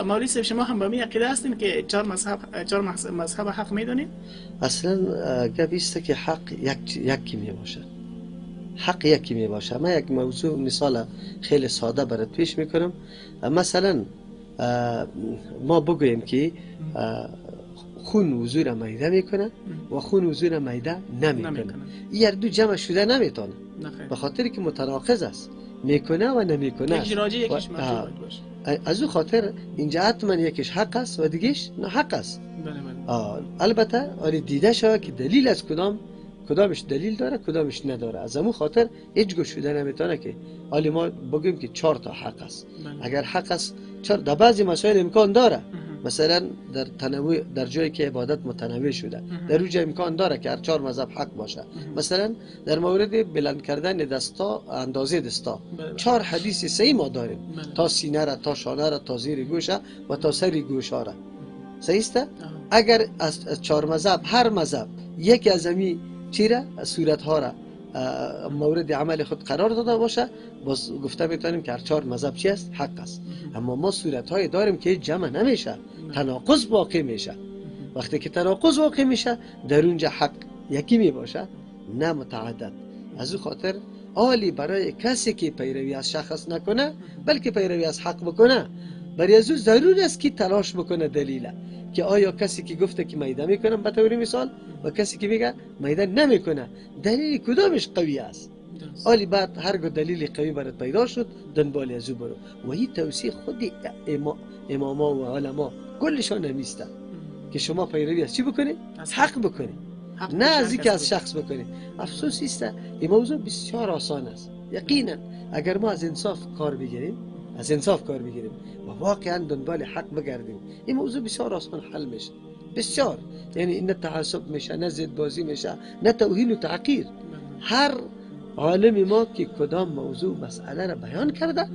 مولوی صاحب شما هم به می عقیده هستین که چهار مذهب حق میدونین؟ اصلا گپ است که حق یکی می باشه، حق یکی می باشه. من یک موضوع مثال خیلی ساده برات پیش میکنم. مثلا ما بگوییم که خون وضو را میده میکنه و خون وضو را میده نمیکنه. این هر دو جمع شده نمیتونه، به خاطر که متناقض است، میکنه و نمیکنه. یکیش راجع یکیش مرجوع باشه. از او خاطر اینجا حتما یکیش حق است و دیگهش نه حق است. البته آره دیده شود که دلیل از کدامش دلیل داره کدامش نداره. از همون خاطر هیچ گوش شده نمیتونه که حالی ما بگیم که 4 تا حق است. اگر حق است در بعضی مسائل امکان داره، مثلا در تنوع، در جایی که عبادت متنوع شده در اونجا امکان داره که هر 4 مذهب حق باشه. مثلا در مورد بلند کردن دستا، اندازه دستا 4 حدیث صحیح ما داریم، تا سینه را، تا شانه را، تا زیر گوشه و تا سر گوشه را. صحیح است؟ اگر از 4 مذهب هر مذهب یکی از همین چیره صورت ها را مورد عمل خود قرار داده باشه، باز گفته میتونیم که هر 4 مذهب چی است؟ حق است. اما ما صورت های داریم که جمع نمیشه، تناقض واقع میشه. وقتی که تناقض واقع میشه در اونجا حق یکی می باشه نه متعدد. از او خاطر عالی برای کسی که پیروی از شخص نکنه بلکه پیروی از حق بکنه، برای از او ضرور است که تلاش بکنه دلیله که آیا کسی که گفته که میده میکنم به طور مثال و کسی که میگه میده نمیکنه دلیل کدامش قوی است. عالی بعد هر دلیل قوی برات پیدا شد دنبال از او برو. و این توصیه خود اماما و علما کلشان نمیسته که شما پیروی از چی بکنید؟ حق بکنید، نه از اینکه از شخص بکنید. افسوس است این موضوع بسیار آسان است. یقینا اگر ما از انصاف کار بگیریم و واقعا دنبال حق بگردیم این موضوع بسیار آسان حل میشه. بسیار، یعنی نه تعصب میشه، نه ضد بازی میشه، نه توهین و تعقیر. هر عالم ما که کدام موضوع مسئله را بیان کرده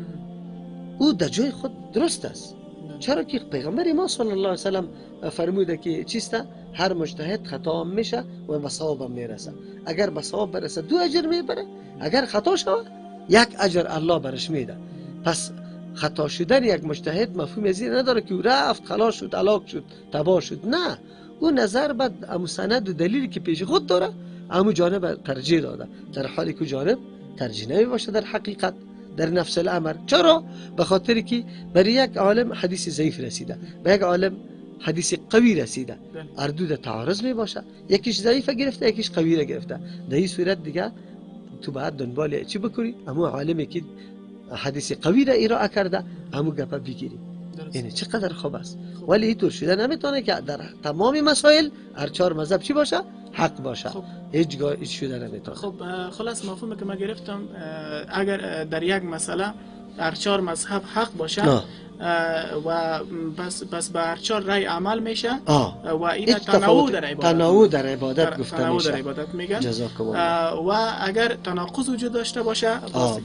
او در جای خود درست است. چرا که پیغمبر ما صلی الله علیه و سلم فرموده که چیسته؟ هر مجتهد خطا میشه و به صواب میرسه. اگر به صواب برسه 2 اجر میبره، اگر خطا شود 1 اجر الله برش میده. پس خطا شدن یک مجتهد مفهوم از این نداره که او رفت خلاص شد، هلاک شد، تباه شد. نه، او نظر به امو سند و دلیلی که پیش خود داره امو جانب ترجیح داده، در حالی که جانب ترجیح نمی باشه در حقیقت در نفس الامر. چرا؟ به خاطر که برای یک عالم حدیث ضعیف رسیده، به یک عالم حدیث قوی رسیده، هر دو تعارض می باشه، یکیش ضعیف گرفته یکیش قوی را گرفته. در این صورت دیگه تو باید دنبال چی بکنی؟ امو عالمی که حدیث قوی را ارائه کرده همو گپا بگیری. یعنی چقدر خوب است. ولی اینطور شده نمیتونه که در تمام مسائل هر 4 مذهب چی باشه؟ حق باشه. هیچ شده نمیتونه. خب خلاص مفهومی که من گرفتم اگر در یک مسئله هر 4 مذهب حق باشه و بس به هر 4 رأی عمل میشه و این تنوع در عبادت گفته میشه. جزاکم الله. و اگر تناقض وجود داشته باشه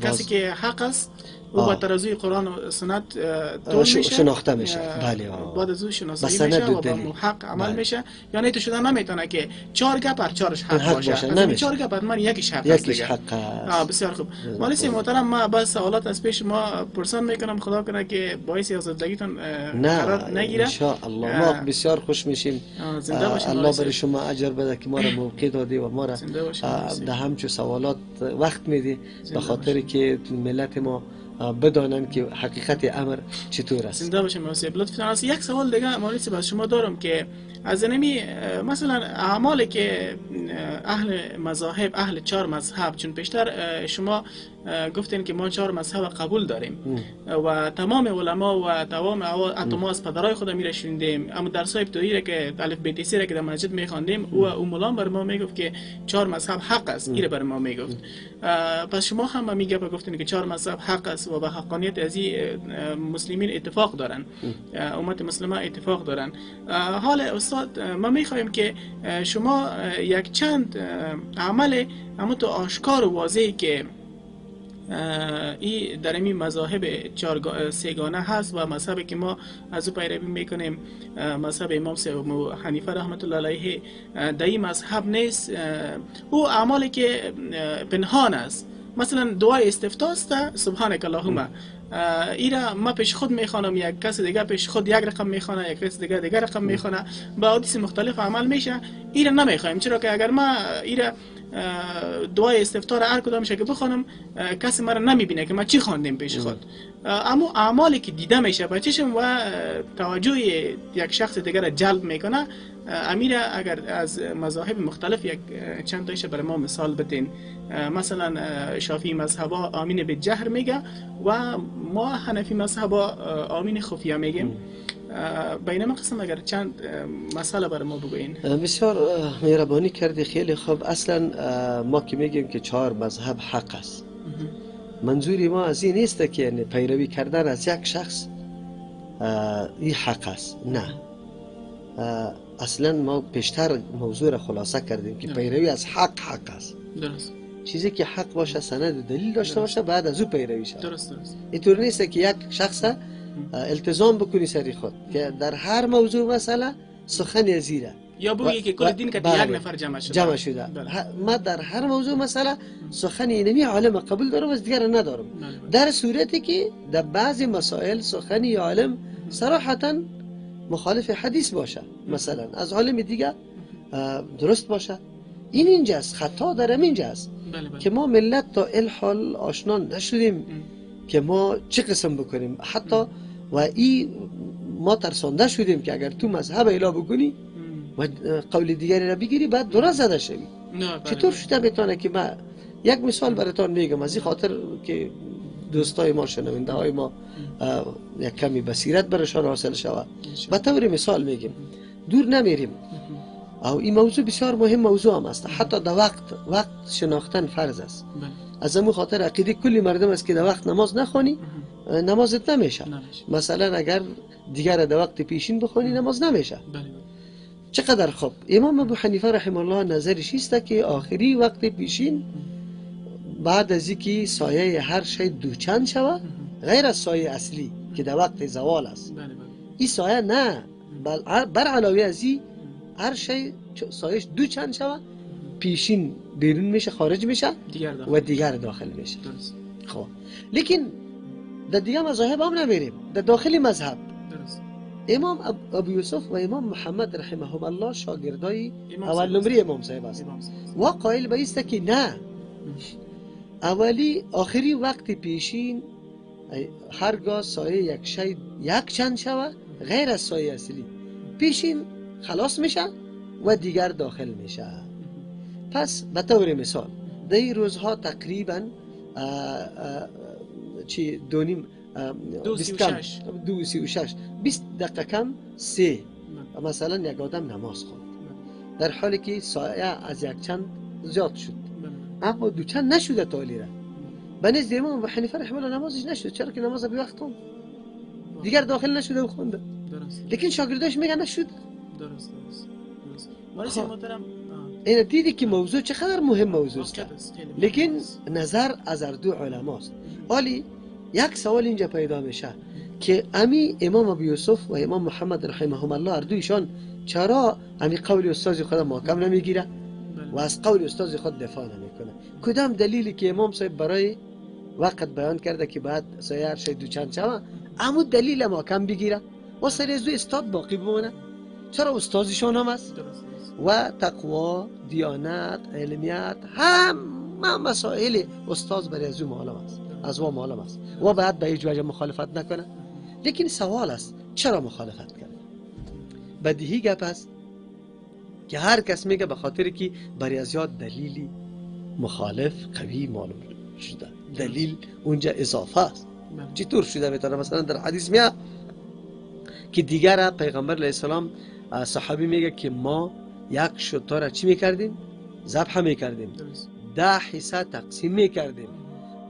کسی که حق است او با ترازوی قرآن و سنت طول میشه، شناخته میشه. بله، بعد از او شناسایی میشه و با حق عمل میشه. یعنی تو شده نمیتونه که 4 گپ هر 4ش حق باشه. از 4 گپ من یکیش حق است دیگه. بسیار خوب. مولوی محترم، ما بس سوالات از پیش ما پرسان میکنم، خدا کنه که باعث آزردگیتون قرار نگیره. ان شاء الله ما بسیار خوش میشیم. الله برای شما اجر بده که ما را موقع دادی و ما را در همچون سوالات وقت میدی، به خاطر که ملت ما بدانن که حقیقت امر چطور است. زنده باشیم موسی. لطفاً از یک سوال دیگه موسی از شما دارم که از نمی مثلا اعمالی که اهل مذاهب، اهل 4 مذهب، چون پیشتر شما گفتین که ما 4 مذهب قبول داریم و تمام علما و تمام اتما از پدرای خود میره شوندیم، اما درسای ابتدایی را که الف ب ت س را که در مسجد میخواندیم او مولا بر ما میگفت که 4 مذهب حق است. این بر ما میگفت. پس شما هم میگه گفتین که 4 مذهب حق است و به حقانیت از مسلمین اتفاق دارن، امت مسلمه اتفاق دارن. حال استاد ما میخوایم که شما یک چند عمل اما تو آشکار و واضحی که این در این مذاهب 4 سگانه هست و مذهبی که ما از او پیروی میکنیم، مذهب امام ابو حنیفه رحمت الله علیه در این مذهب نیست، او اعمالی که پنهان است. مثلا دعای استفتاء است، سبحانك اللهم ایرا ما پیش خود میخوانم، یک کس دیگه پیش خود یک رقم میخونه، یک کس دیگه رقم میخونه، با حدیث مختلف عمل میشه. ایرا نمیخوایم، چرا که اگر ما ایرا دعای استفتار هر کدامش که بخونم کسی مرا نمیبینه که ما چی خواندیم پیش خود. اما اعمالی که دیده میشه با چشم و توجه یک شخص دیگر را جلب میکنه، امیره اگر از مذاهب مختلف یک چند تایش برای ما مثال بدین. مثلا شافعی مذهبا آمین به جهر میگه و ما حنفی مذهبا آمین خفیه میگیم. بینما قسم اگر چند مسئله برای ما بگوین. بسیار مهربانی کردی، خیلی خوب. اصلا ما که میگیم که 4 مذهب حق است، منظوری ما از این نیست که یعنی پیروی کردن از یک شخص این حق است، نه. اصلا ما پیشتر موضوع را خلاصه کردیم که پیروی از حق است. درست. چیزی که حق باشه، سند دلیل داشته باشه، بعد از او پیروی شود. درست. اینطور نیست که یک شخص التزام بکنی سری خود که در هر موضوع مسئله سخن زیره یا بگی که کل دین که یک نفر جمع شده. ما در هر موضوع مسئله سخن اینمی عالم قبول دارم از دیگر ندارم. در صورتی که در بعضی مسائل سخن عالم صراحتا مخالف حدیث باشه، مثلا از عالم دیگه درست باشه، این اینجاست، خطا در اینجاست. که ما ملت تا الحال آشنا نشدیم که ما چه قسم بکنیم. حتی و این ما ترسانده شدیم که اگر تو مذهب اعلام بکنی و قول دیگری را بگیری بعد درست زده شوی. چطور شده میتونه که ما یک مثال براتون میگم از این خاطر که دوستای ما، شنونده های ما یک کمی بصیرت برشان حاصل شود. به طور مثال میگیم، دور نمیریم او این موضوع بسیار مهم موضوع هم است. حتی در وقت شناختن فرض است. از همون خاطر عقیده کلی مردم است که در وقت نماز نخوانی نمازت نمیشه. مثلا اگر دیگر در وقت پیشین بخوانی نماز نمیشه. چقدر خوب. امام ابو حنیفه رحمه الله نظرش است که آخری وقت پیشین بعد از اینکه سایه هر شی دوچند شود، غیر از سایه اصلی که در وقت زوال است، این سایه نه، بر علاوه از این هر شی سایش دوچند شود، پیشین بیرون میشه، خارج میشه و دیگر داخل میشه. خب لیکن در دیگه مذاهب هم نمیریم، در داخل مذهب امام ابو یوسف و امام محمد رحمهم الله شاگردای اول نمره امام صاحب است و قائل به است که نه، اولی آخری وقت پیشین هرگاه سایه یک شی یک چند شود غیر از سایه اصلی، پیشین خلاص میشه و دیگر داخل میشه. پس به طور مثال در این روزها تقریبا 20 دقیقه کم 3 مثلا یک آدم نماز خواند، در حالی که سایه از یک چند زیاد شد اما دو چند نشده تالی را. به نزد امام ابو حنیفه رحمه الله نمازش نشد، چرا که نماز به وقت خوند، دیگر داخل نشده و خونده. لیکن شاگرداش میگن نشد. درست. مرسی محترم. این دیدی که موضوع چقدر مهم موضوع است، لیکن نظر از دو علماست. ولی یک سوال اینجا پیدا میشه که امی امام ابو یوسف و امام محمد رحمهم الله هر دویشان چرا امی قول استاد خود محکم نمیگیره و از قول استاد خود دفاع نمیکنه؟ کدام دلیلی که امام صاحب برای وقت بیان کرده که بعد سایه هر شی دو چند شوه، اما دلیل محکم بگیره و سر از دو استاد باقی بمونه؟ چرا استادشان هم است و تقوا، دیانت، علمیت، همه مسائل استاد برای از او معلوم است، از او معلوم است و بعد به هیچ وجه مخالفت نکنه. لیکن سوال است چرا مخالفت کرد؟ بدیهی گپ است که هر کس میگه به خاطر که برای از یاد دلیلی مخالف قوی معلوم شده، دلیل اونجا اضافه است. چطور شده میتونه؟ مثلا در حدیث میاد که دیگر پیغمبر علیه السلام صحابی میگه که ما یک شتر را چی میکردیم؟ ذبح میکردیم، 10 حصه تقسیم میکردیم،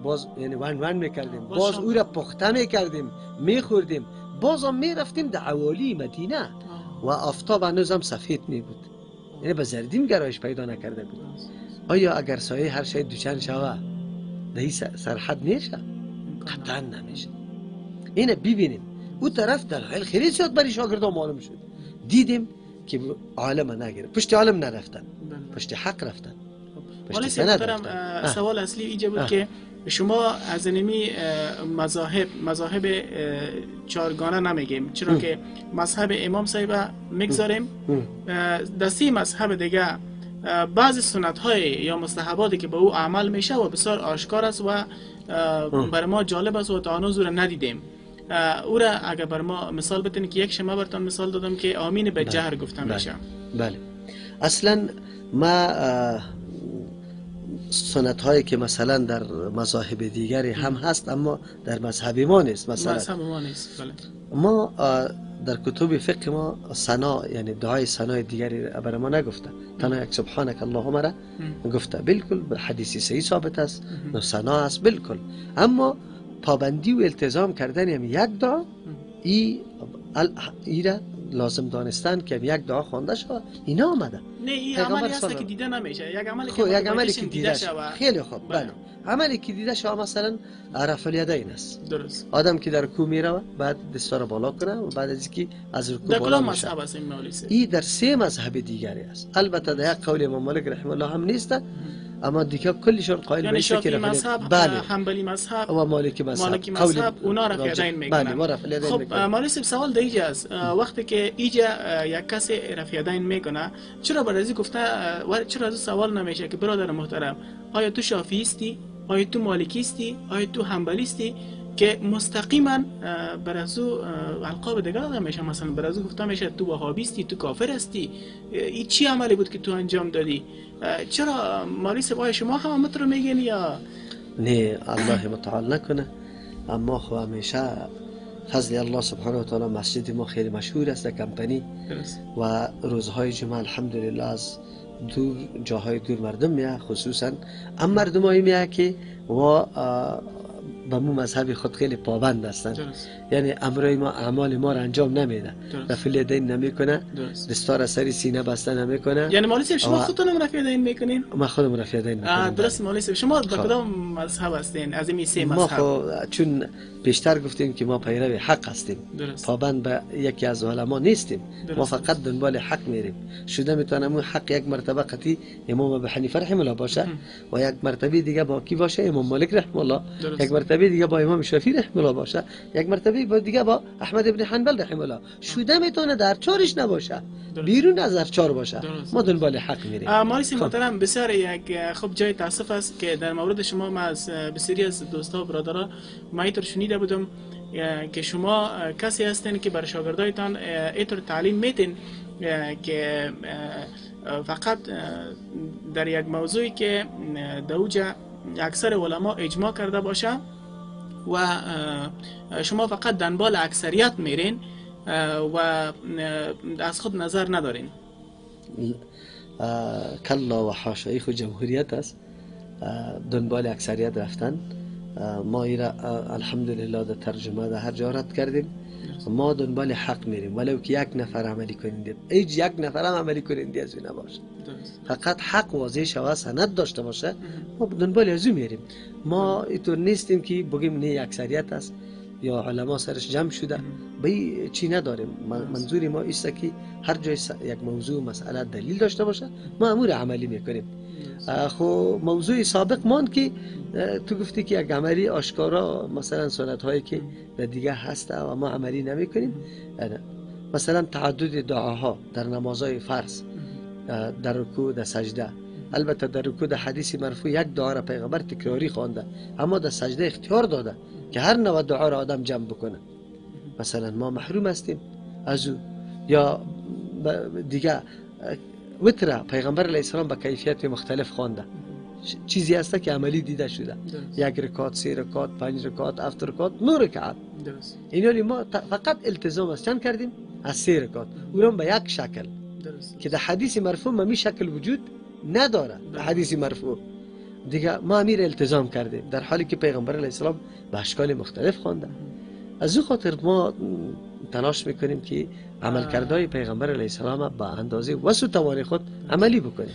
باز یعنی ون میکردیم، باز او را پخته میکردیم میخوردیم، باز هم میرفتیم در عوالی مدینه و آفتاب هنوزم سفید میبود، یعنی به زردیم گرایش پیدا نکرده بود. آیا اگر سایه هر شی دوچند شوه دهی سرحد میشه؟ قطعا نمیشه. اینه ببینیم او طرف در حال خیلی زیاد برای شاگردان معلوم شد، دیدیم که عالم نگیره، پشت عالم نرفتن، پشت حق رفتن، پشت سند رفتن. سوال اصلی اینجا بود که شما از اینمی مذاهب چارگانه نمیگیم، چرا که مذهب امام صاحب میگذاریم. دستی مذهب دیگه بعضی سنت های یا مستحباتی که به او عمل میشه و بسیار آشکار است و برای ما جالب است و تا هنوز او را ندیدیم. او را اگر بر ما مثال بتونید که یک شما براتون مثال دادم که آمین به جهر گفته میشه. بله. اصلا ما سنت هایی که مثلا در مذاهب دیگری هم هست اما در مذهب ما نیست، مثلا مذهب ما نیست. بله. ما در کتب فقه ما ثنا یعنی دعای ثنای دیگری برای ما نگفته، تنها یک سبحانك اللهم را گفته، بالکل به حدیثی صحیح ثابت است، نو ثنا است بالکل. اما پابندی و التزام کردن هم یک دعا ای را لازم دانستن که یک دعا خوانده شود، اینا آمده. نه این عملی هست که دیده نمیشه، یک عملی که دیده شود. خیلی خوب. بله. عملی که دیده شود مثلا رفع الیدین است. درست. آدم که در رکوع میره بعد دستا را بالا کنه و بعد از اینکه از رکوع بالا میشه. مذهب است این مولوی؟ این در 3 مذهب دیگری است. البته در یک قول امام مالک رحمه الله هم نیست، اما دیگه کلیشون قائل به شافعی مذهب، حنبلی مذهب و مالکی مذهب اونا رفع یدین میکنن. بله، ما رفع یدین خب مولوی صاحب سوال دیگه است، وقتی که اینجا یک کسی رفع یدین میکنه چرا برای گفته چرا از سوال نمیشه که برادر محترم آیا تو شافعی هستی، آیا تو مالکی هستی، آیا تو حنبلی هستی، که مستقیما بر از او القاب دیگه داده میشه. مثلا بر از او گفته میشه تو وهابی هستی، تو کافر هستی، این چی عملی بود که تو انجام دادی؟ چرا مولوی صاحب شما هم همت رو میگین یا نه؟ الله متعال نکنه، اما خو همیشه فضل الله سبحانه و تعالی مسجد ما خیلی مشهور است در کمپنی و روزهای جمعه الحمدلله از دور جاهای دور مردم میاد، خصوصا ام مردمایی میاد که و به مو مذهب خود خیلی پابند هستن. یعنی امرای ما اعمال ما را انجام نمیده، رفع الیدین نمیکنه، دستار سری سینه بسته نمیکنه. یعنی مولوی صاحب شما خودتون رفع الیدین میکنین؟ ما خودم رفع الیدین میکنم. درست. مولوی صاحب شما در کدام مذهب هستین از این 3 مذهب؟ ما چون بیشتر گفتیم که ما پیرو حق هستیم، پابند به یکی از علما نیستیم. ما فقط دنبال حق میریم. شده میتونه اون حق یک مرتبه قطعی امام ابو حنیفه رحمه الله باشه و یک مرتبه دیگه با کی باشه؟ امام مالک رحمه الله. یک مرتبه دیگه با امام شافعی رحمه الله باشه، یک مرتبه دیگه با احمد ابن حنبل رحمه الله. شده میتونه در 4ش نباشه، بیرون از در 4 باشه. ما دنبال حق میریم. مولوی محترم بسیار یک خب جای تاسف است که در مورد شما ما از بسیاری از دوستا و برادران ما اینطور شنیده بودم که شما کسی هستین که بر شاگردایتان اینطور تعلیم میدین که فقط در یک موضوعی که دوجه اکثر علما اجماع کرده باشه و شما فقط دنبال اکثریت میرین و از خود نظر ندارین. کلا و حاشا، این خود جمهوریت است، دنبال اکثریت رفتن. ما ایرا الحمدلله در ترجمه در هر جا رد کردیم. ما دنبال حق میریم ولو که یک نفر عملی کننده، هیچ یک نفر هم عملی کننده از این نباشه، فقط حق واضح شوه، سند داشته باشه، ما دنبال از اون میریم. ما اینطور نیستیم که بگیم نه اکثریت است یا علما سرش جمع شده، به چی نداریم. منظوری ما است که هر جای یک موضوع مسئله دلیل داشته باشه ما امور عملی میکنیم. خو موضوع سابق مان که تو گفتی که یک عملی آشکارا مثلا سنت هایی که دیگه هست و ما عملی نمی کنیم، مثلا تعدد دعاها در نمازهای فرض، در رکوع، در سجده. البته در رکوع در حدیث مرفوع یک دعا را پیغمبر تکراری خوانده، اما در سجده اختیار داده که هر نوع دعا را آدم جمع بکنه. مثلا ما محروم هستیم از او. یا دیگه وتر پیغمبر علیه السلام با کیفیت مختلف خوانده، چیزی هست که عملی دیده شده، 1 رکعت، 3 رکعت، 5 رکعت، 7 رکعت، 9 رکعت. اینو ما فقط التزام است چند کردیم از 3 رکعت، اونم به یک شکل که در حدیث مرفوع می شکل وجود نداره. در حدیث مرفوع دیگه ما امیر التزام کردیم، در حالی که پیغمبر علیه السلام به اشکال مختلف خوانده. از او خاطر ما تلاش میکنیم که عمل کردهای پیغمبر علیه السلام با اندازه وسع توان خود عملی بکنیم.